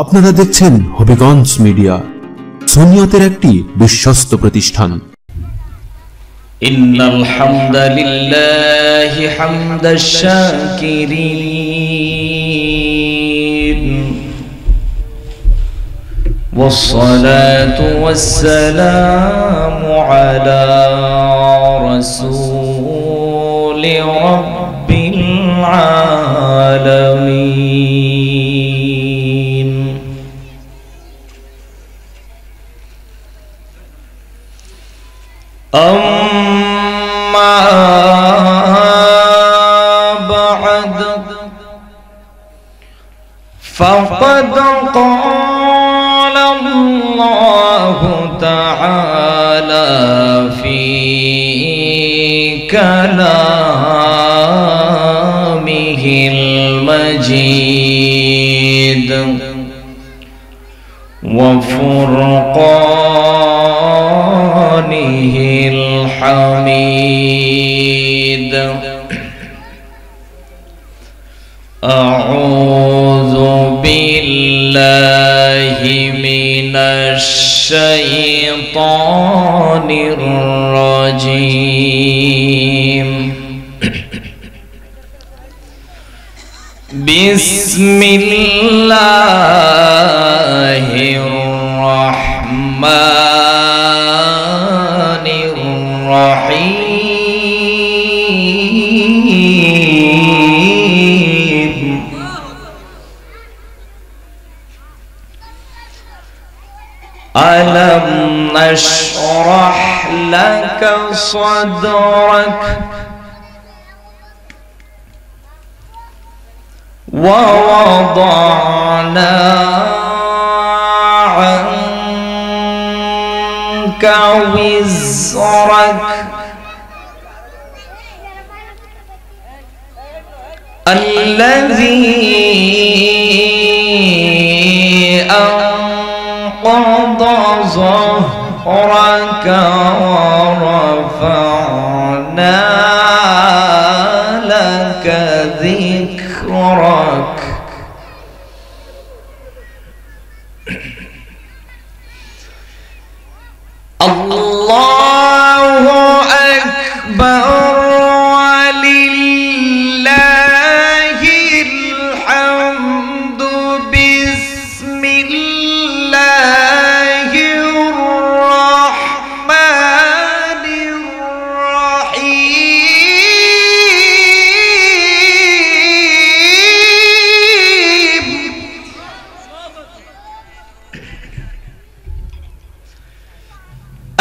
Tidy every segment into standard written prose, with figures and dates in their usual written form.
আপনারা দেখছেন হবিগঞ্জ মিডিয়া, সুন্নিয়তের একটি বিশ্বস্ত প্রতিষ্ঠান। ইন্নাল হামদালিল্লাহি হামদাশ শাকিরিন ওয়াসসালাতু ওয়াসসালামু আলা রাসূলি রাব্বিল আলামিন। أما بعد فقد قال الله تعالى في كلامه المجيد وفرقانه الحميد: أعوذ بالله من الشيطان الرجيم. بسم الله الرحمن الرحيم. ألم نشرح لك صدرك ووضعنا عنك وزرك الذي أنقض ظهرك ورفعنا لك ذكرك. الله أكبر ولله الحمد. بسم الله الرحمن الرحيم.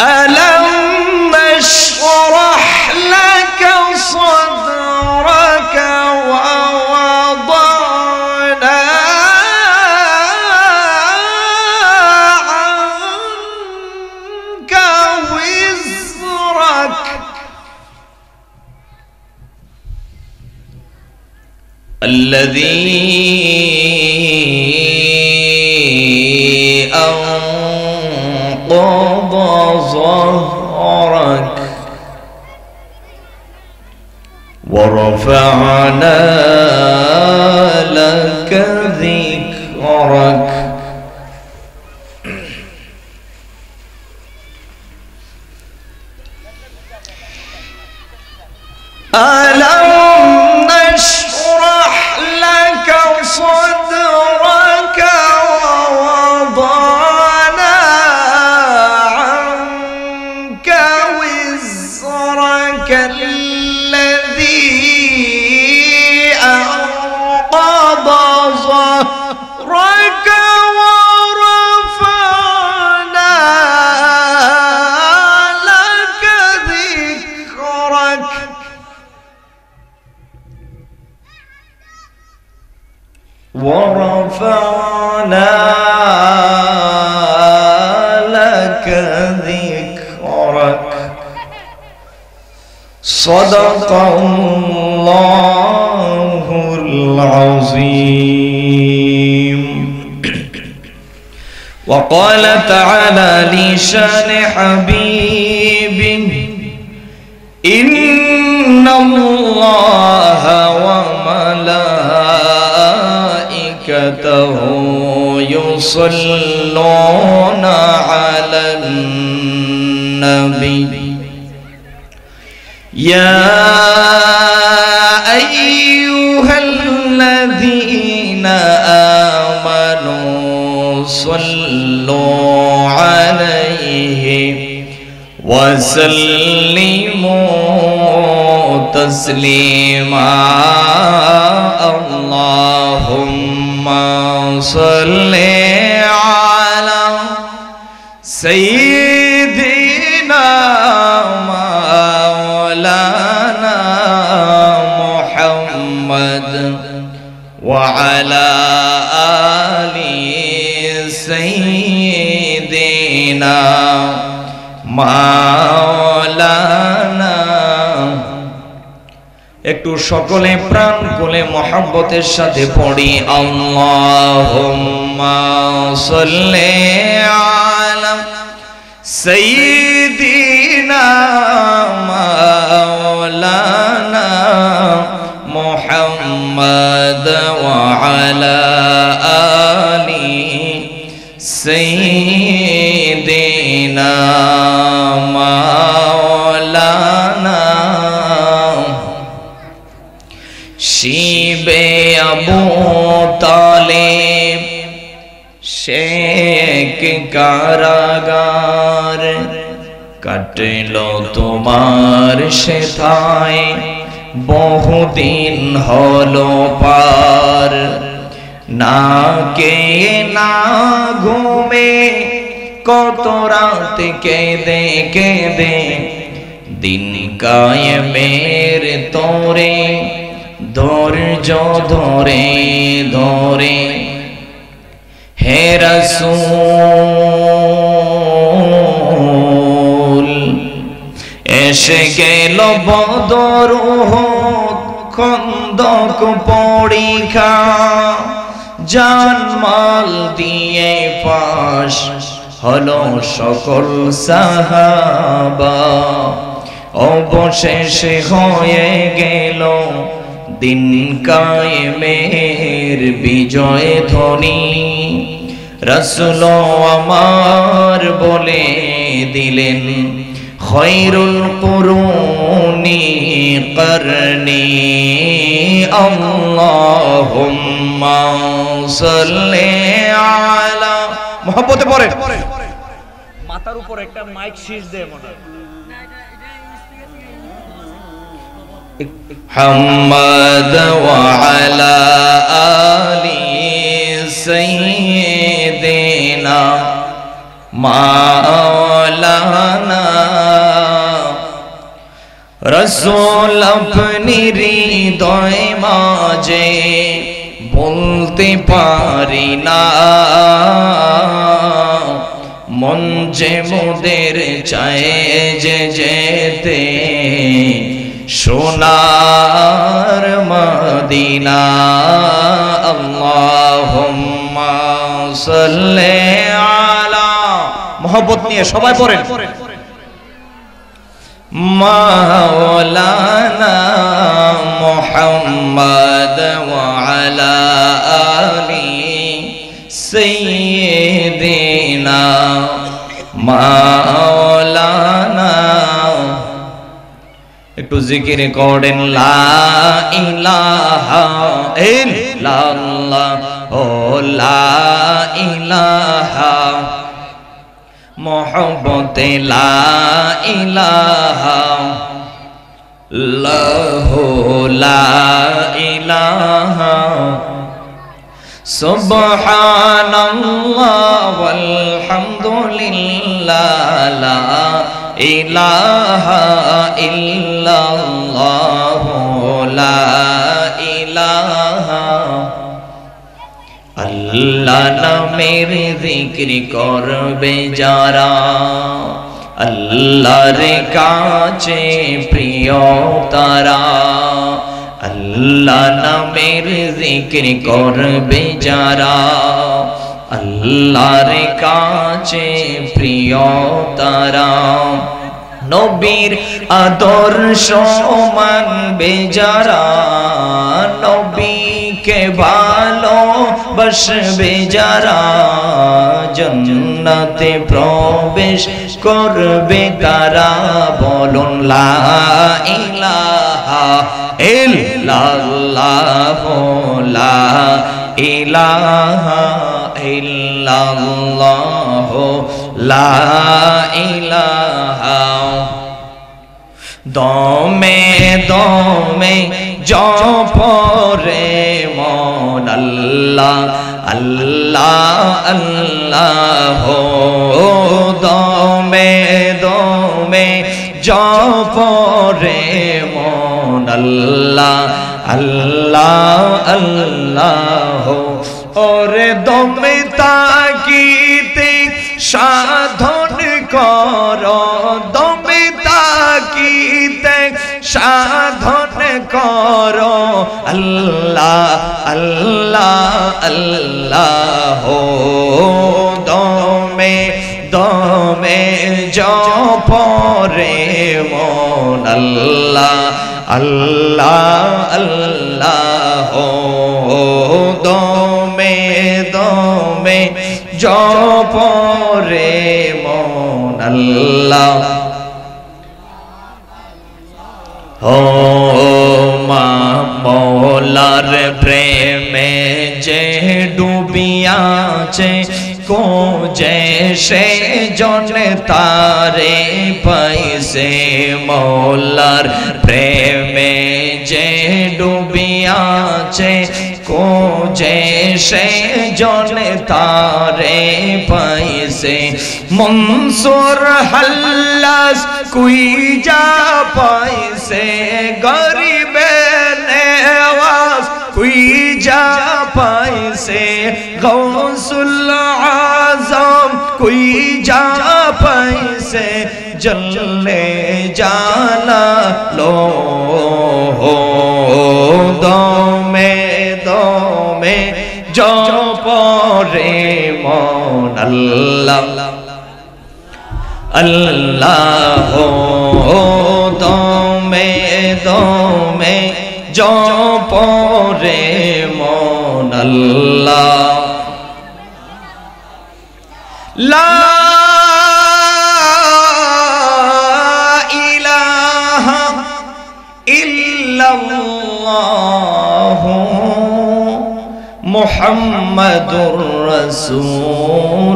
ألم نشرح لك صدرك ووضعنا عنك وزرك الذي أنقض ظهرك ورفعنا لك ذكرك. ألم نشرح لك صدرك ووضعنا عنك وزرك الذي أنقض ظهرك ورفعنا لك ذكرك. ورفعنا لك ذكرك. صدق الله العظيم. وقال تعالى لشان حبيبه: إن الله وملائكته يصلون على النبي يا أيها الذين آمنوا صلوا عليه وسلموا تسليما اللهم صل على سيدنا مولانا محمد وعلى آل سيدنا মাওলানা। একটু সকলে প্রাণ খুলে মহব্বতের সাথে পড়ি আল্লাহুম্মা সাল্লি আলা সাইয়্যিদিনা মাওলানা মুহাম্মদ ওয়া আলা আলি সাইয়্যিদিনা শিবে আবু তালেব শেখ কারাগার কাটল তোমার সেথায় বহুদিন হলো পার না কে না ঘুমে কত রাত কেঁদে কেঁদে দিন কায়েমের তোরে ধৈর্য ধরে ধরে হে রাসূল এসে গেল বদর উহুদ খন্দক পরীক্ষা জানমাল দিয়ে পাশ হলো সকল সাহাবা অবশেষে হয়ে গেল দিন কায়েমের বিজয় ধ্বনি রাসূল আমার বলে দিলেন খৈরুল কুরুনি করনি আল্লাহুম্মা সাল্লি আলা মহব্বতে পড়ে মাথার উপর একটা মাইক শীষ দে মনে محمد وعلى آل سيدنا مولانا रसूल अपनी हृदय माजे বলতে পারি না মন যে মোদের চায় যে যেতে সোনার মদিনা আল্লাহুম্মা সাল্লি আলা মোহব্বত নিয়ে সবাই পড়েন মাওলানা মুহাম্মদ ওয়া আলা আলি সাইয়্যিদিনা মাওলানা একটু জিকির করেন লা ইলাহা ইল্লাল্লাহ ও লা ইলাহা মোহব্বতে লা ইলাহা লাহু লা ইলাহা সুবহানাল্লাহ ওয়ালহামদুলিল্লাহ লা ইলাহা ইল্লাল্লাহ লা ইলাহা আল্লাহ নামের জিকির করবে যারা আল্লাহর কাছে প্রিয় তারা আল্লাহ নামের জিকির করবে যারা আল্লাহর কাছে প্রিয় তারা নবীর আদর্শ মানবে যারা নবীকে ভালো বসবে যারা জান্নাতে প্রবেশ করবে তারা বলুন লা ইলাহা ইল্লাল্লাহ লা ইলাহা ইল্লাল্লাহ লা ইলাহা দমে দমে জপরে মন আল্লাহ আল্লাহ আল্লাহ দমে দমে জপরে মন আল্লাহ আল্লাহ আল্লাহ ওরে দমে তাকিতে সাধন কর দমে তাকিতে সাধন কর আল্লাহ আল্লাহ আল্লাহ দমে দমে জপরে মন আল্লাহ আল্লাহ আল্লাহ দমে দমে জপরে মন আল্লাহ ও মা মৌলার প্রেমে যে ডুবিয়াছে কো যে সে জন তারে পাইছে মৌলার প্রেমে যে ডুবিয়াছে কো যে সে জন তারে পাইছে মনসুর হাল্লাস কুই যা পাইছে গরিবে নেওয়াজ কুই যা পাইছে গৌসুল আজম কুই যা পাইছে জল্লে জালা লো দমে দমে জপরে মন আল্লাহ আল্লাহ দমে দমে জপরে মন আল্লাহ লা ইলাহা ইল্লাল্লাহ মুহাম্মাদুর রাসূলুল্লাহ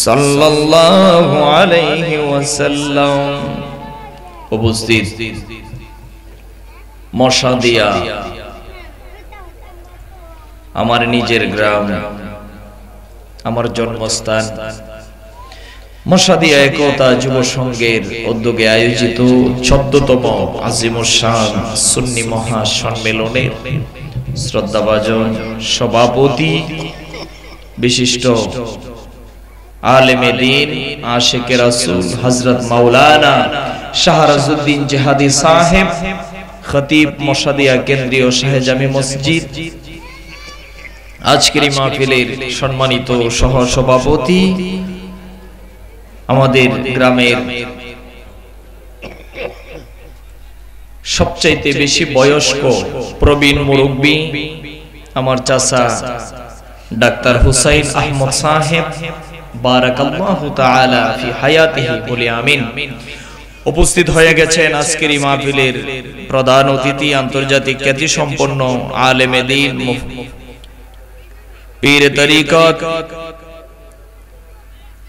সাল্লাল্লাহু আলাইহি ওয়াসাল্লাম। উপস্থিত মশাদিয়া আমার নিজের গ্রাম, আমার জন্মস্থান। মশাদিয়া একতা যুব সংঘের উদ্যোগে আয়োজিত 14তম আজিমুশান সুন্নি মহা সম্মেলনের শ্রদ্ধাভাজন সভাপতি বিশিষ্ট আলেমে দ্বীন আশিকে রাসূল হযরত মাওলানা শাহরাজউদ্দিন জিহাদি সাহেব, খতিব মশাদিয়া কেন্দ্রীয় শাহজামি মসজিদ, আজকের এই মাহফিলের সম্মানিত সহ সভাপতি, আমাদের গ্রামের সবচাইতে বেশি বয়স্ক প্রবীণ মুরব্বী আমার চাচা ডাক্তার হুসাইন আহমদ সাহেব, বারাকাল্লাহু তাআলা ফি হায়াতিহি বলি আমিন। উপস্থিত হয়ে গেছেন আজকের এই মাহফিলের প্রধান অতিথি, আন্তর্জাতিক খ্যাতি সম্পন্ন আলেমে দ্বীন, পীর তরিকত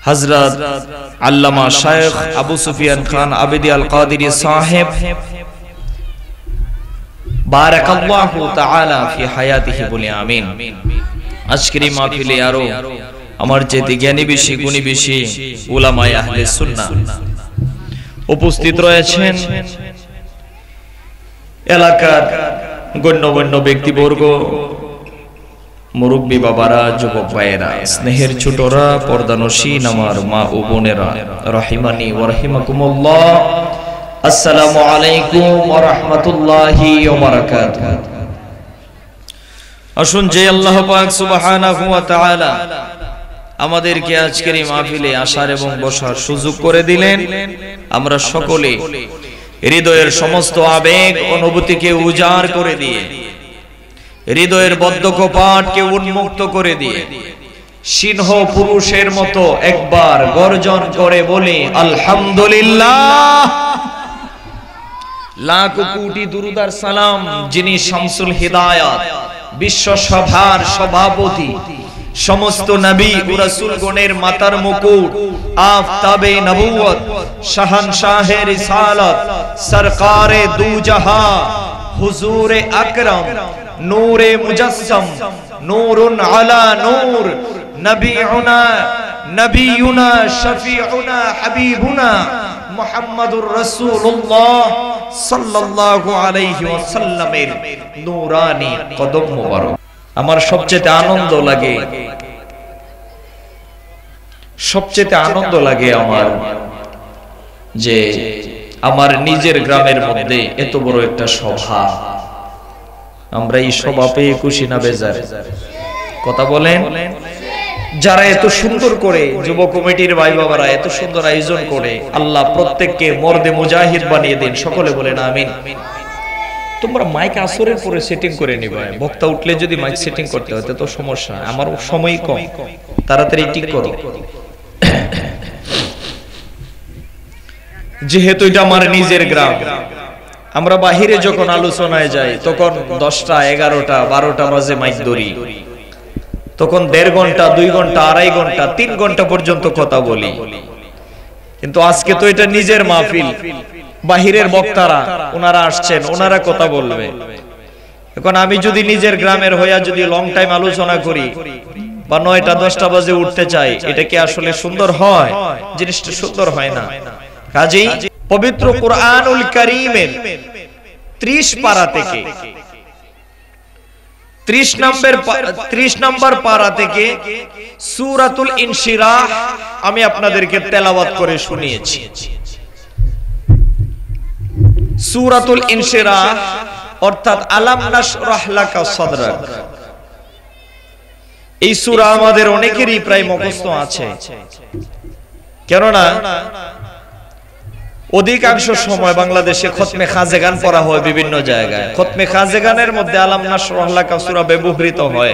হযরত আল্লামা শায়খ আবু সুফিয়ান খান আবেদি আল কাদেরী সাহেব, বারাকাল্লাহু তাআলা ফি হায়াতিহি বলি আমিন। আজকের এই মাহফিলে আরো আমার চেয়ে জ্ঞানী বেশি, গুণী বেশি উলামায়ে আহলে সুন্নাহ উপস্থিত রয়েছেন। এলাকার গণ্যমান্য ব্যক্তিবর্গ, মুরব্বী বাবারা, যুবক ভাইয়েরা, স্নেহের ছোটরা, পর্দানশীন আমার মা ও বোনেরা, রাহিমানি ওয়া রাহিমাকুমুল্লাহ, আসসালামু আলাইকুম ওয়া রাহমাতুল্লাহি ওয়া বারাকাতুহু। আসুন যে আল্লাহ পাক সুবহানাহু ওয়া তাআলা আমাদেরকে আজকের এই মাহফিলে আসার এবং বসার সুযোগ করে দিলেন, আমরা সকলে হৃদয়ের সমস্ত আবেগ অনুভূতিকে উজাড় করে দিয়ে হৃদয়ের বদ্ধ কপাটকে উন্মুক্ত করে দিয়ে সিংহ পুরুষের মতো একবার গর্জন করে বলি আলহামদুলিল্লাহ। লাখ কোটি দুরূদ আর সালাম যিনি শামসুল হিদায়াত, বিশ্ব সভার সভাপতি, সমস্ত নবী ও রাসূলগণের মাতার মুকুট, আফতাবে নবুয়ত, শাহানশাহে রিসালাত, সরকারে দু জাহান, হুজুরে আকরাম, নূরে মুজাসসাম, নূরুন আলা নূর, নবিয়ুনা শফিউনা হাবিবুনা মুহাম্মাদুর রাসূলুল্লাহ সাল্লাল্লাহু আলাইহি ওয়াসাল্লামের নূরানি কদম মোবারক। আমার সবচেয়ে আনন্দ লাগে আমার যে আমার নিজের গ্রামের মধ্যে এত বড় একটা সভা, আমরা এই সভা পেয়ে খুশি না বেজার? কথা বলেন। যারা এত সুন্দর করে, যুব কমিটির ভাই বাবারা এত সুন্দর আয়োজন করে, আল্লাহ প্রত্যেককে মর্দে মুজাহিদ বানিয়ে দিন। সকলে বলেন আমিন। তোমরা মাইক আসরের পরে সেটিং করে নিবা, বক্তা উঠলে যদি মাইক সেটিং করতে হয় তো সমস্যা, আমার সময় কম, তাড়াতাড়ি ঠিক করো। যেহেতু এটা আমার নিজের গ্রাম, আমরা বাহিরে যখন আলোচনায় যাই তখন 10টা 11টা 12টা বাজে মাইক ধরি, তখন 1.5 ঘন্টা 2 ঘন্টা 2.5 ঘন্টা 3 ঘন্টা পর্যন্ত কথা বলি। কিন্তু আজকে তো এটা নিজের মাহফিল, বাহিরের বক্তারা ওনারা আসছেন, ওনারা কথা বলবে। এখন আমি যদি নিজের গ্রামের হইয়া যদি লং টাইম আলোচনা করি বা 9টা 10টা বাজে উঠতে চাই, এটা কি আসলে সুন্দর হয়? জিনিসটা সুন্দর হয় না। কাজেই পবিত্র কুরআনুল কারীমের 30 পারা থেকে 30 নম্বর পারা থেকে সূরাতুল ইনশিরাহ আমি আপনাদেরকে তেলাওয়াত করে শুনিয়েছি। সূরাতুল ইনশিরাহ অর্থাৎ আলাম নাশরাহ লাকা সাদরাক। এই সূরা আমাদের অনেকেরই প্রায় মুখস্থ আছে, কেননা অধিকাংশ সময় বাংলাদেশে খতমে খাজেগান পড়া হয় বিভিন্ন জায়গায়। খতমে খাজেগানের মধ্যে আলাম নাশরাহ লাকা সূরা ব্যবহৃত হয়,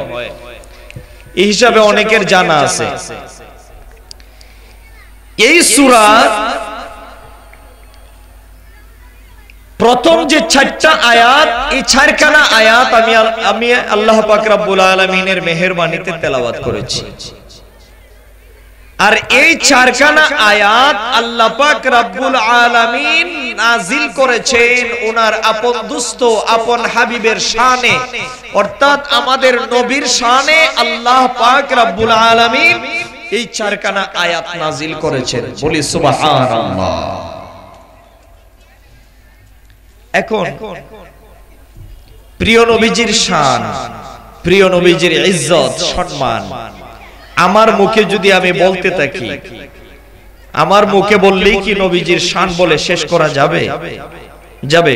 এই হিসাবে অনেকের জানা আছে। এই সূরা প্রথম যে 4টা আয়াত, এই 4খানা আয়াত আমি আল্লাহ পাক রব্বুল আলামিনের মেহেরবানিতে তেলাওয়াত করেছি। আর এই 4খানা আয়াত আল্লাহ পাক রব্বুল আলামিন নাজিল করেছেন ওনার আপন দোস্ত আপন হাবিবের শানে, অর্থাৎ আমাদের নবীর শানে আল্লাহ পাক রব্বুল আলামিন এই 4খানা আয়াত নাজিল করেছেন। বলি সুবহানাল্লাহ। এখন প্রিয় নবীজির শান, প্রিয় নবীজির ইজ্জত সম্মান আমার মুখে যদি আমি বলতে থাকি, আমার মুখে বললেই কি নবীজির শান বলে শেষ করা যাবে? যাবে।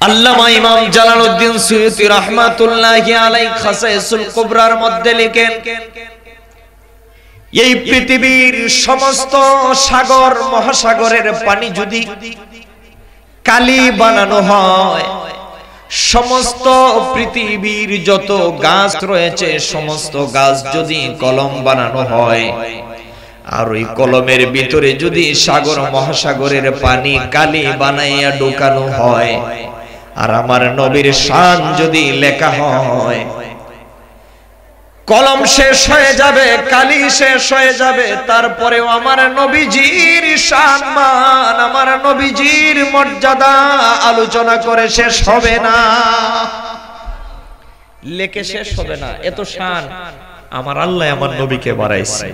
আল্লামা ইমাম জালালউদ্দিন সুয়ুতী রাহমাতুল্লাহি আলাইহি খাসাইসুল কুবরার মধ্যে লিখেন, এই পৃথিবীর সমস্ত সাগর মহাসাগরের পানি যদি কালি বানানো হয়, সমস্ত পৃথিবীর যত গাছ রয়েছে সমস্ত গাছ যদি কলম বানানো হয়, আর ওই কলমের ভিতরে যদি সাগর মহাসাগরের পানি কালি বানাইয়া ঢোকানো হয়, আর আমার নবীর শান যদি লেখা হয়, কলম শেষ হয়ে যাবে, কালি শেষ হয়ে যাবে, তারপরেও আমার নবীজির সম্মান, আমার নবীজির মর্যাদা আলোচনা করে শেষ হবে না, লেখে শেষ হবে না। এত শান আমার আল্লাহ আমার নবীকে বাড়াইছে।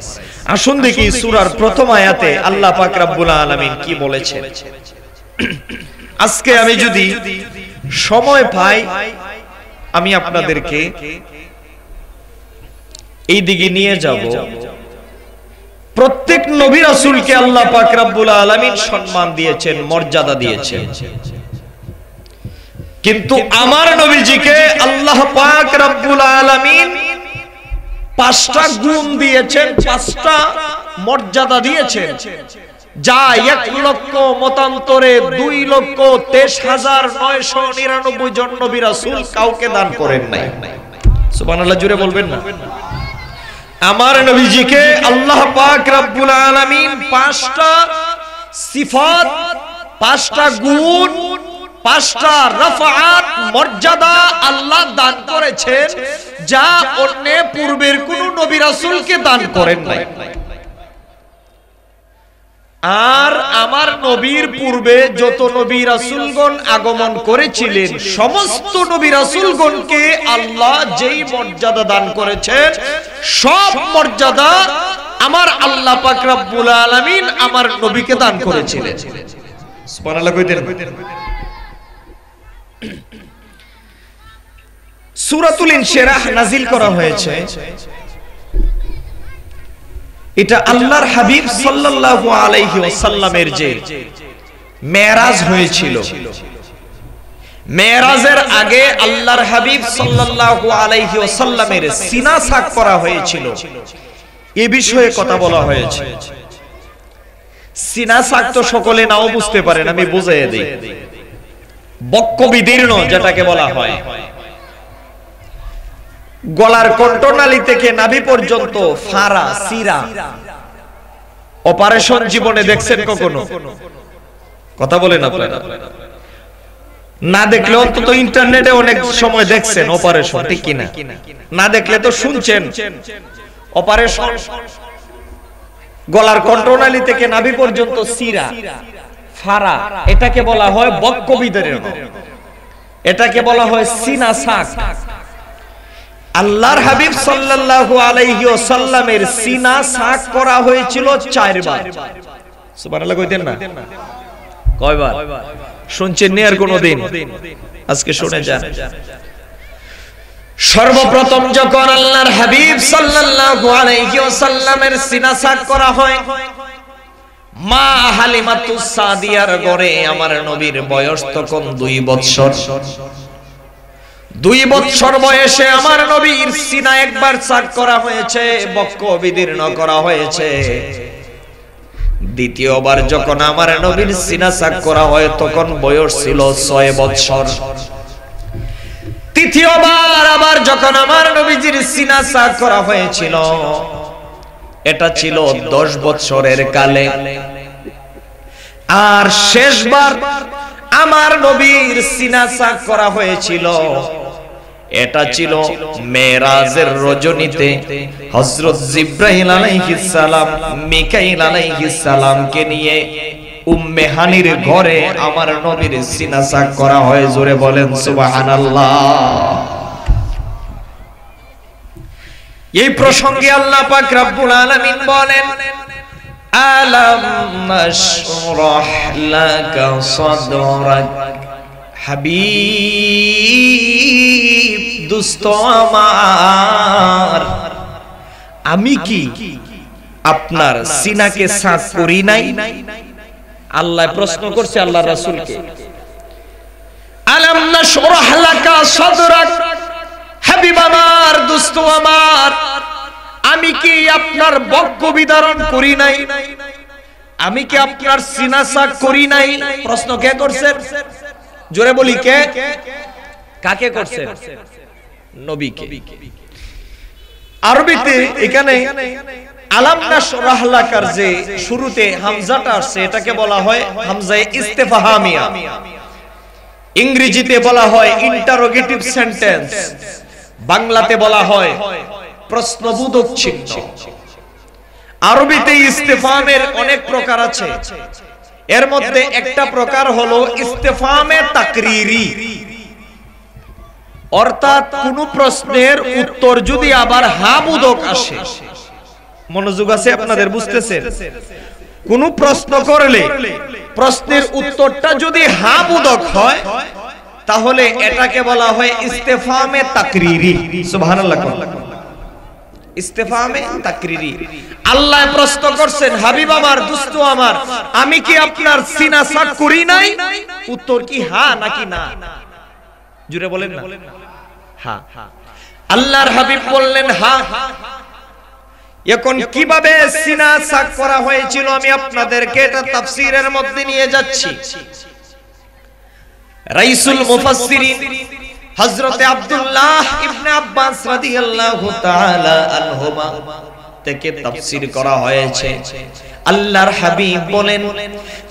আসুন দেখি সূরার প্রথম আয়াতে আল্লাহ পাক রব্বুল আলামিন কি বলেছেন। আজকে আমি যদি সময় পাই আমি আপনাদেরকে এই দিকে নিয়ে যাব। প্রত্যেক নবী রাসূলকে আল্লাহ পাক রব্বুল আলামিন সম্মান দিয়েছেন, মর্যাদা দিয়েছেন, কিন্তু আমার নবীজিকে আল্লাহ পাক রব্বুল আলামিন 5টা গুণ দিয়েছেন, 5টা মর্যাদা দিয়েছেন। যা 1,00,000 মতান্তরে 2,23,999 জন নবী রাসূল কাউকে দান করেন নাই। সুবহানাল্লাহ জুড়ে বলবেন না? আমার নবীজিকে আল্লাহ পাক রব্বুল আলামিন 5টা সিফাত, 5টা গুণ, 5টা রাফাত মর্যাদা আল্লাহ দান করেছেন, যা অন্য পূর্বের কোন নবী রাসূলকে দান করেন নাই। আর আমার নবীর পূর্বে যত নবী রাসূলগণ আগমন করেছিলেন, সমস্ত নবী রাসূলগণকে আল্লাহ যেই মর্যাদা দান করেছেন, সব মর্যাদা আমার আল্লাহ পাক রব্বুল আলামিন আমার নবীকে দান করেছিলেন। সুবহানাল্লাহ কইতেন। সূরাতুল ইনশিরাহ নাজিল করা হয়েছে, এটা আল্লাহর হাবিব সাল্লাল্লাহু আলাইহি ওয়াসাল্লামের যে মেরাজ হয়েছিল, মেরাজের আগে আল্লাহর হাবিব সাল্লাল্লাহু আলাইহি ওয়াসাল্লামের সিনা সাক করা হয়েছিল, এই বিষয়ে কথা বলা হয়েছে। সিনা সাক তো সকলে নাও বুঝতে পারেন, আমি বুঝিয়ে দেই। বক্ষ বিদীর্ণ যেটাকে বলা হয়, গলার কণ্ঠনালী থেকে নাভি পর্যন্ত ফাড়া সিরা অপারেশন জীবনে দেখছেন কখনো? কথা বলেন আপনারা। না দেখলে অন্তত ইন্টারনেটে অনেক সময় দেখছেন অপারেশন, ঠিক কিনা? না দেখলে তো শুনছেন অপারেশন। গলার কণ্ঠনালী থেকে নাভি পর্যন্ত সিরা ফাড়া, এটাকে বলা হয় বক্ষ বিদীর্ণ, এটাকে বলা হয় সিনা সাক। আল্লাহর হাবিব সাল্লাল্লাহু আলাইহি ওয়াসাল্লামের সিনা সাক করা হয়েছিল 4 বার। সুবহানাল্লাহ কইতেন না? কয়বার শুনছেন নি আর কোনদিন? আজকে শুনে যান। সর্বপ্রথম যখন আল্লাহর হাবিব সাল্লাল্লাহু আলাইহি ওয়াসাল্লামের সিনা সাক করা হয়, মা হালিমাতুস সাদিয়ার ঘরে আমার নবীর বয়স তখন 2 বছর। 2 বছর বয়সে আমার নবীর সিনা একবার সাক করা হয়েছে, বক্ষ বিদীর্ণ করা হয়েছে। দ্বিতীয়বার যখন আমার নবীর সিনা সাক করা হয়, তখন বয়স ছিল 6 বছর। তৃতীয়বার আবার যখন আমার নবীজির সিনা সাক করা হয়েছিল, এটা ছিল 10 বছরের কালে। আর শেষবার আমার নবীর সিনা সাক করা হয়েছিল, এটা ছিল মেরাজের রজনীতে হযরত জিবরাইল আলাইহিস সালাম মিকাইল আলাইহিস সালামকে নিয়ে উম্মে হানির ঘরে আমার নবীর সিনা সাক করা হয়। জোরে বলেন সুবহানাল্লাহ। এই প্রসঙ্গে আল্লাহ পাক রব্বুল আলামিন বলেন, আলাম নাশরাহ লাকা সাদরাক। হাবিব, দোস্ত আমার, আমি কি আপনার সিনাকে সাক করি নাই? আল্লাহ প্রশ্ন করছে আল্লাহর রাসূলকে, আলাম নাশরাহ লাকা সাদরাক। হাবিব আমার, দোস্ত আমার, আমি কি আপনার বক্ষ বিদারণ করি নাই? আমি কি আপনার সিনা সাক করি নাই? প্রশ্ন কে করছেন? জোরে বলি, কে? কাকে করছেন? নবীকে। আরবিতে এখানে আলাম নাশরাহ লাকার যে শুরুতে হামজাটা আসছে, এটাকে বলা হয় হামজায়ে ইস্তেফহামিয়া। ইংরেজিতে বলা হয় ইন্টারোগেটিভ সেন্টেন্স, বাংলাতে বলা হয় প্রশ্নবোধক চিহ্ন। আরবিতে ইস্তেফহামের অনেক প্রকার আছে, এর মধ্যে একটা প্রকার হলো ইস্তেফহামে তাকরিরি, অর্থাৎ কোন প্রশ্নের উত্তর যদি আবার হা বোধক আসে। মনোযোগ আছে আপনাদের? বুঝতেছেন? কোন প্রশ্ন করলে প্রশ্নের উত্তরটা যদি হা বোধক হয়, তাহলে এটাকে বলা হয় ইস্তেফহামে তাকরিরি। সুবহানাল্লাহ। ইস্তেফহামে তাকরিরি। আল্লাহ প্রশ্ন করছেন, হাবিব আমার, দোস্ত আমার, আমি কি আপনার সিনা সাক করি নাই? উত্তর কি হ্যাঁ নাকি না? জুড়ে বলেন না। হ্যাঁ। আল্লাহর হাবিব বললেন হ্যাঁ। এখন কিভাবে সিনা সাক করা হয়েছিল আমি আপনাদেরকে এটা তাফসীরের মধ্যে নিয়ে যাচ্ছি। রাইসুল মুফাসসিরিন হযরত আব্দুল্লাহ ইবনে আব্বাস রাদিয়াল্লাহু তাআলা আনহুমা থেকে তাফসীর করা হয়েছে। আল্লাহর হাবিব বলেন,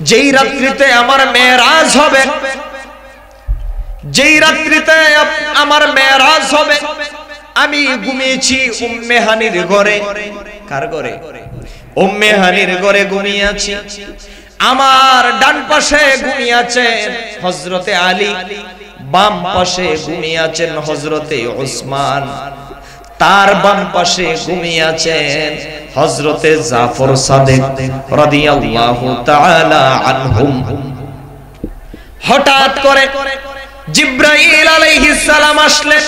যেই রাত্রিতে আমার মেরাজ হবে, যেই রাত্রিতে আমার মেরাজ হবে, আমি ঘুমিয়েছি উম্মে হানির ঘরে। কার ঘরে? উম্মে হানির ঘরে ঘুমিয়ে আছি। আমার ডান পাশে ঘুমিয়ে আছেন হযরতে আলী, বাম পাশে ঘুমিয়ে আছেন হযরতে উসমান, তার বাম পাশে ঘুমিয়ে আছেন হযরতে জাফর সাদিক রাদিয়াল্লাহু তাআলা আনহুম। হঠাৎ করে জিবরাইল আলাইহিস সালাম আসলেন,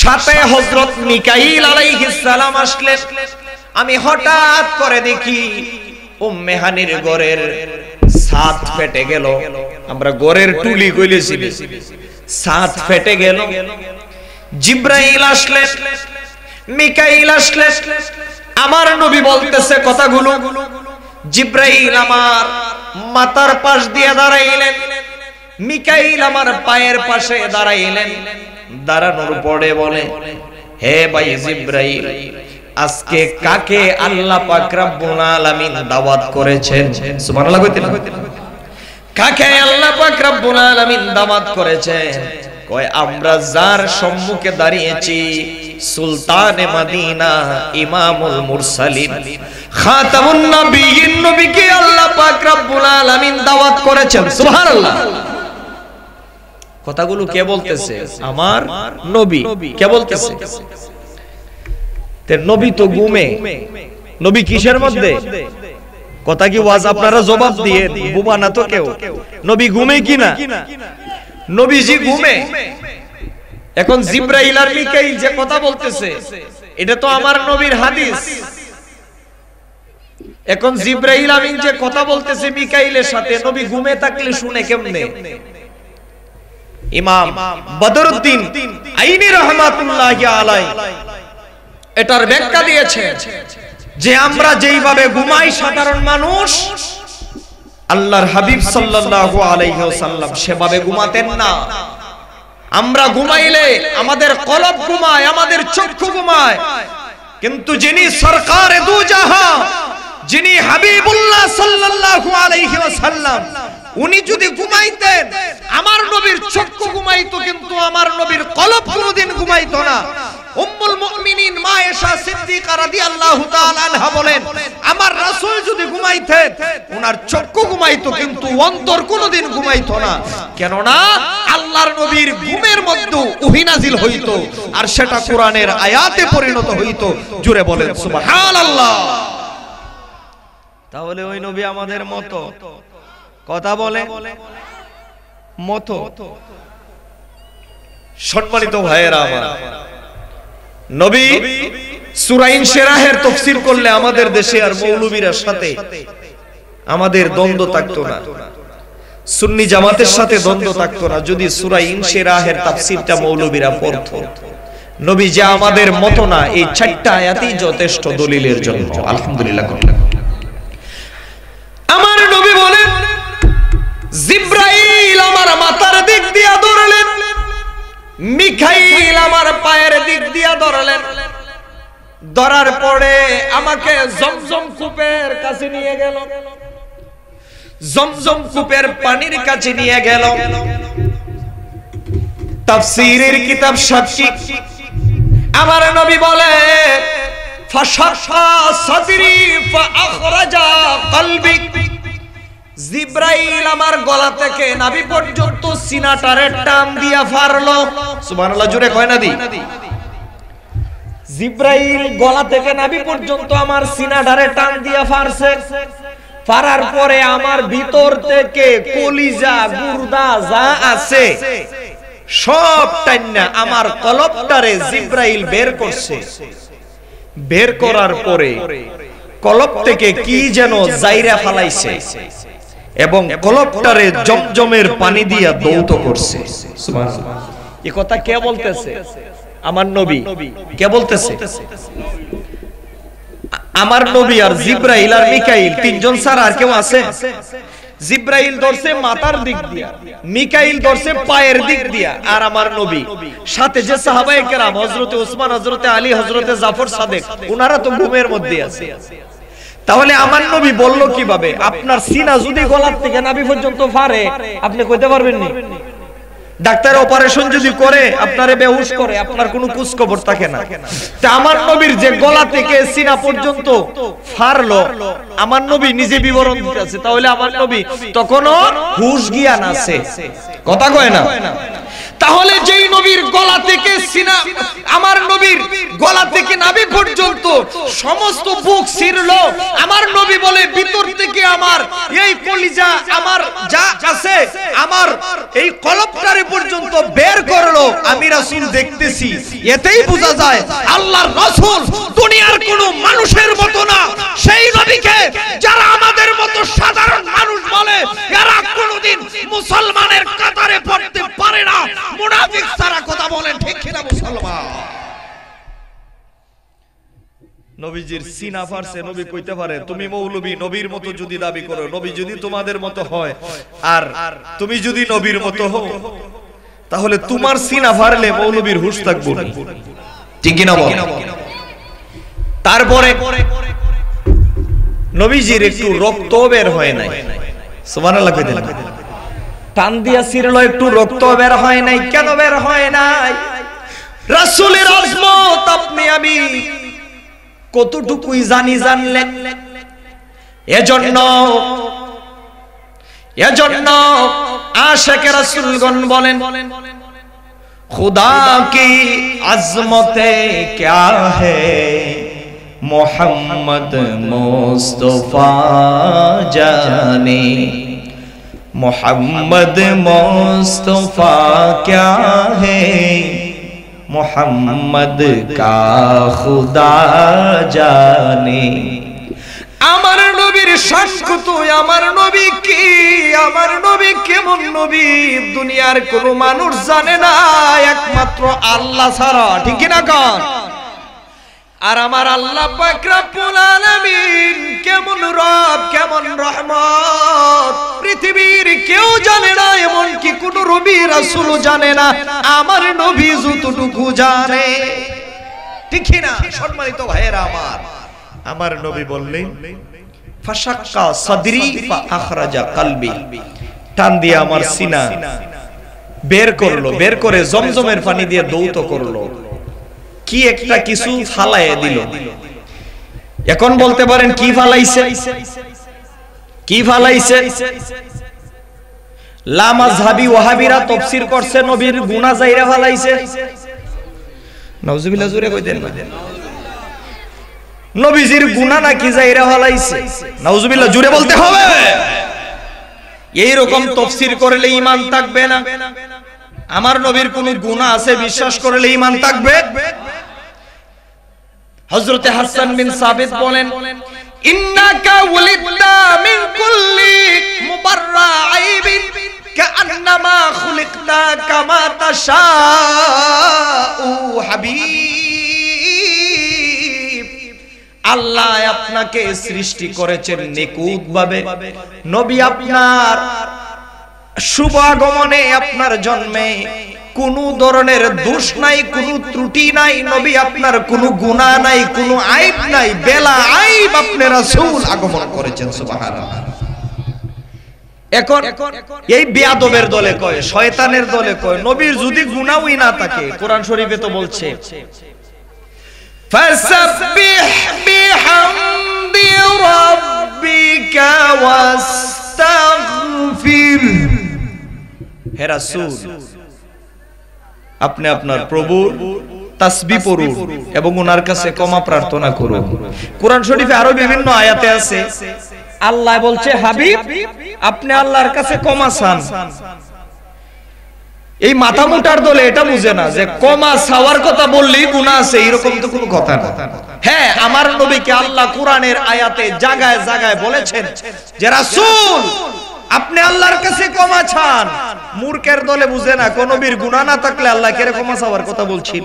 সাথে হযরত মিকাইল আলাইহিস সালাম আসলেন। আমি হঠাৎ করে দেখি উম্মে হানির ঘরের ছাদ ফেটে গেল। আমরা ঘরের টুলি কইলেছি, ছাদ ফেটে গেল। জিবরাইল আসলেন, মিকাইল আসলেন। আমার নবী বলতেছে কথাগুলো। জিবরাইল আমার মাথার পাশ দিয়ে দাঁড়াইলেন, মিকাইল আমার পায়ের পাশে দাঁড়াইলেন। দাঁড়ানোর পরে বলে, হে ভাই জিবরাইল, আজকে কাকে আল্লাহ পাক রব্বুল আলামিন দাওয়াত করেছেন? সুবহানাল্লাহ কইতেন। কাকে আল্লাহ পাক রব্বুল আলামিন দাওয়াত করেছেন? কয়, আমরা যার সম্মুখে দাঁড়িয়েছি, সুলতানে মদিনা, ইমামুল মুরসালিন, খাতামুন নবিয়্যিন, নবীকে আল্লাহ পাক রব্বুল আলামিন দাওয়াত করেছেন। সুবহানাল্লাহ। কথাগুলো কে বলতেছে? আমার নবী। কে বলতেছে? তে নবী তো ঘুমে। নবী কিসের মধ্যে? কথা কি ওয়াজ আপনারা জবাব দিয়ে, বুবা না তো কেউ। নবী ঘুমে কিনা? নবীজি ঘুমে। এখন জিবরাইল আর মিকাইল যে কথা বলতেছে, এটা তো আমার নবীর হাদিস। এখন জিবরাইল আমিন যে কথা বলতেছে মিকাইলের সাথে, নবী ঘুমে থাকলে শুনে কেমনে? ইমাম বদরুদ্দিন আইনি রহমাতুল্লাহি আলাইহি এটার ব্যাখ্যা দিয়েছে যে আমরা যেইভাবে ঘুমাই সাধারণ মানুষ, আল্লাহর হাবিব সাল্লাল্লাহু আলাইহি ওয়াসাল্লাম সেভাবে ঘুমাতেন না। আমরা ঘুমাইলে আমাদের কলব ঘুমায়, আমাদের চক্ষু ঘুমায়, কিন্তু যিনি সরকারে দু জাহান, যিনি হাবিবুল্লাহ সাল্লাল্লাহু আলাইহি ওয়াসাল্লাম, উনি যদি ঘুমাইতেন, আমার নবীর চক্ষু ঘুমাইতো, কিন্তু আমার নবীর কলব কোনদিন ঘুমাইতো না। উম্মুল মুমিনিন মা আয়েশা সিদ্দিকা রাদিয়াল্লাহু তাআলা আনহা বলেন, আমার রাসূল যদি ঘুমাইতেন, ওনার চক্ষু ঘুমাইতো, কিন্তু অন্তর কোনদিন ঘুমাইতো না। কেন না? আল্লাহর নবীর ঘুমের মধ্যে ওহী নাজিল হইতো, আর সেটা কোরআনের আয়াতে পরিণত হইতো। জোরে বলেন সুবহানাল্লাহ। তাহলে ওই নবী আমাদের মতো কথা বলে মতো। সম্মানিত ভাইয়েরা আমার, নবী সূরা ইনশিরাহের তাফসীর করলে আমাদের দেশে আর মৌলবীদের সাথে আমাদের দ্বন্দ্ব থাকতো না, সুন্নি জামাতের সাথে দ্বন্দ্ব থাকতো না, যদি সূরা ইনশিরাহের তাফসীরটা মৌলবীরা পড়তো। নবী যে আমাদের মতো না, এই 4টা আয়াতই যথেষ্ট দলিলের জন্য। আলহামদুলিল্লাহ। আমার নবী বলেন, জিবরাইল আমার মাথার দিক দিয়া ধরলেন, মিকাইল আমার পায়ের দিক দিয়া ধরলেন। ধরার পরে আমাকে জমজম কূপের কাছে নিয়ে গেল, জমজম কূপের পানির কাছে নিয়ে গেল। তাফসীরের কিতাব সাক্ষী। আমার নবী বলে, ফাশাফা সাদরি ফাআখরাজা কলবি। জিবরাইল আমার গলা থেকে নাভি পর্যন্ত সিনাটারে টান দিয়া ফারলো। সুবহানাল্লাহ, জোরে কয় না দি। জিবরাইল গলা থেকে নাভি পর্যন্ত আমার সিনাটারে টান দিয়া ফারছে। ফারার পরে আমার ভিতর থেকে কলিজা, গুর্দা যা আছে সব টাইনা আমার কলবটারে জিবরাইল বের করছে। বের করার পরে কলব থেকে কি যেন জাইরা ফালাইছে এবং কলবটারে জমজমের পানি দিয়া দৌত করছে। সুবহানাল্লাহ। এই কথা কে বলতেছে? আমার নবী। কে বলতেছে? আমার নবী আর জিব্রাইল আর মিকাইল তিনজন ছাড়া আর কেউ আছে? জিব্রাইল ধরছে মাথার দিক দিয়া, মিকাইল ধরছে পায়ের দিক দিয়া, আর আমার নবী সাথে যে সাহাবায়ে কেরাম হযরতে ওসমান, হযরতে আলী, হযরতে জাফর সাদেক, ওনারা তো ঘুমের মধ্যে আছে। তাহলে আমার নবী বলল কিভাবে? আপনার সিনা যদি গলার থেকে নাভি পর্যন্ত ফারে, আপনি কইতে পারবেন না। ডাক্তার অপারেশন যদি করে আপনারে বেহুশ করে, আপনার কোনো খোঁজ খবর থাকে না। তা আমার নবীর যে গলা থেকে সিনা পর্যন্ত ফারলো, আমার নবী নিজে বিবরণ দিতেছে, তাহলে আমার নবী তখনও হুশ জ্ঞান আছে, কথা কয় না? তাহলে যেই নবীর গলা থেকে সিনা, আমার নবীর গলা থেকে নাভি পর্যন্ত সমস্ত বুক ছিড়লো, আমার নবী বলে ভিতর থেকে আমার এই কলিজা, আমার যা আছে, আমার এই কলবটারে পর্যন্ত বের করলো, আমি রাসূল দেখতেছি। এতেই বোঝা যায় আল্লাহর রাসূল দুনিয়ার কোনো মানুষের মতো না। সেই নবীকে যারা আমাদের মতো সাধারণ মানুষ বলে, এরা কোনোদিন মুসলমানের কাতারে পড়তে পারে না। মুনাফিক সারা কথা বলেন, ঠিক কিনা মুসলমান? নবীজির সিনা ফারছে, নবী কইতে পারে তুমি মৌলবী নবীর মতো যদি দাবি করো, নবী যদি তোমাদের মতো হয়, আর তুমি যদি নবীর মতো হও, তাহলে তোমার সিনা ফারলে মৌলবীর হুঁশ থাকবে না, ঠিক কিনা বল? তারপরে নবীজির একটু রক্ত বের হয় নাই, সুবহানাল্লাহ কইতেন, টান দিয়া ছিড়লো, একটু রক্ত বের হয় নাই। কেন বের হয় নাই? রাসূলের আজমত আপনি আমি কতটুকুই জানি জানলেন। এজন্য আশিকে রাসূলগণ বলেন, খুদা কি আজমতে ক্যা है मोहम्मद मुस्तफा जाने, मोहम्मद मुस्तफा क्या है, मोहम्मद का खुदा जाने। আমার নবীর শান কত, আমার নবী কি, আমার নবী কেমন নবী, দুনিয়ার কোন মানুষ জানে না একমাত্র আল্লাহ ছাড়া, ঠিক কি না কন? আর আমার আল্লাহ পাক রব্বুল আলামিন কেমন রব, কেমন রহমত, পৃথিবীর কেউ জানে না, এমন কি কোন নবী রাসূলও জানে না, আমার নবী যতটুকু জানে, ঠিক না? সম্মানিত ভাইয়েরা আমার, আমার নবী বললেন ফাশাক্কা সাদরি ফা আখরাজা কলবি, টান দিয়ে আমার সিনা বের করলো, বের করে জমজমের পানি দিয়ে দৌত করলো, কি একটা কিছু ফালাইয়া দিল। এখন বলতে পারেন কি ফালাইছে? কি ফালাইছে? লামাযহাবী ওয়াহাবীরা তাফসীর করছে নবীর গুনাহ যাইরা ফালাইছে। নাউজুবিল্লাহ, জোরে কই দেন না। নবীজির গুনাহ নাকি যাইরা ফালাইছে? নাউজুবিল্লাহ, জোরে বলতে হবে। এই রকম তাফসীর করলে ঈমান থাকবে না। আমার নবীর কোন গুনাহ আছে বিশ্বাস করলে ঈমান থাকবে? হযরতে হাসান বিন সাবিত বলেন, ইন্নাকা ওয়ালিদতা মিন কুল্লি মুবাররাইবিন কাআন্নামা খুলিকতা কামা তাশাউ হাবিব। আল্লাহ আপনাকে সৃষ্টি করেছেন নিখুঁত ভাবে। নবী আপনার শুভ আগমনে, আপনার জন্মে কোনো ধরনের দোষ নাই, কোনো ত্রুটি নাই। নবী আপনার কোনো গুনাহ নাই, কোনো আইব নাই, বেলা আইব আপনি রাসূল আগমন করেছেন। সুবহানাল্লাহ। এখন এই বেয়াদবের দলে কয়, শয়তানের দলে কয়, নবীর যদি গুনাহই না থাকে, কোরআন শরীফে তো বলছে ফাসাব্বিহ বিহামদি রাব্বিকা ওয়াস্তাগফির। হে রাসূল, আপনি আপনার প্রভুর তাসবিহ পড়ুন এবং ওনার কাছে ক্ষমা প্রার্থনা করুন। কোরআন শরীফে আরো বিভিন্ন আয়াতে আছে, আল্লাহ বলছে হাবিব আপনি আল্লাহর কাছে ক্ষমা চান। এই মাথা মুটার দলে এটা বুঝে না যে ক্ষমা চাওয়ার কথা বললেই গুনাহ আছে, এরকম তো কোনো কথা না। হ্যাঁ, আমার নবীকে আল্লাহ কোরআনের আয়াতে জায়গায় জায়গায় বলেছেন যে রাসূল আপনি আল্লাহর কাছে ক্ষমা চান। মূর্খের দলে বুঝে না, কোন নবীর গুনাহ না থাকলে আল্লাহ কেরে ক্ষমা চাওয়ার কথা বলছেন।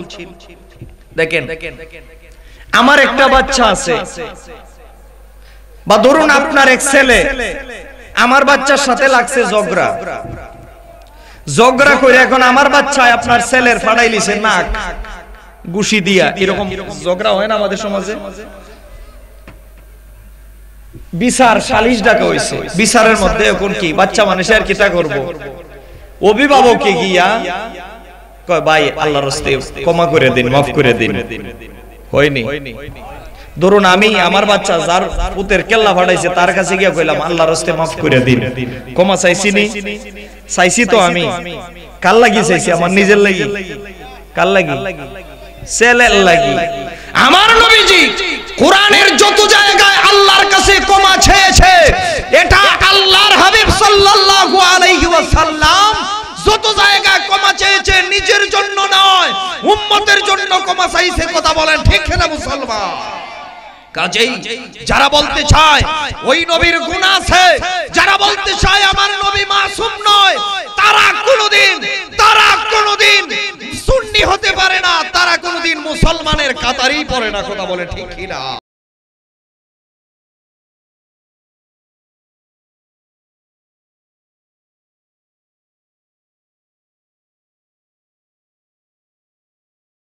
দেখেন আমার একটা বাচ্চা আছে, বা ধরুন আপনার এক ছেলে, আমার বাচ্চার সাথে লাগছে ঝগড়া করে এখন আমার বাচ্চা আপনার ছেলের ফাড়াই লিছে নাক গুশি দিয়া। এরকম ঝগড়া হয় না আমাদের সমাজে? বিচার সালিশ ডাকা হইছে, বিচারের মধ্যে এখন কি বাচ্চা মানুষের কিটা করব, অভিভাবককে গিয়া কয় ভাই আল্লাহর রাস্তে ক্ষমা করে দিন, মাফ করে দিন। হয়নি? ধরুন আমি আমার বাচ্চা যার পুতের কেল্লা ফাটাইছে তার কাছে গিয়া কইলাম আল্লাহর রাস্তে মাফ করে দিন, ক্ষমা চাইছি নি? চাইছি তো। আমি কার লাগি চাইছি? আমার নিজের লাগি। কার লাগি? ছেলের লাগি। আমার নবীজি কোরআনের যত জায়গায় আল্লাহর কাছে ক্ষমা চেয়েছে, এটা আল্লাহর হাবিব সাল্লাল্লাহু আলাইহি ওয়াসাল্লাম যত জায়গায় ক্ষমা চেয়েছে নিজের জন্য নয়, উম্মতের জন্য ক্ষমা চাইছে। কথা বলেন ঠিক না মুসলমান? কাজেই যারা বলতে চায় ওই নবীর গুনাহ আছে, যারা বলতে চায় আমার নবী মাসুম নয়, তারা কোনোদিন সুন্নি হতে পারে না, তারা কোনোদিন মুসলমানের কাতারেই পড়ে না। কথা বলে ঠিক কিনা?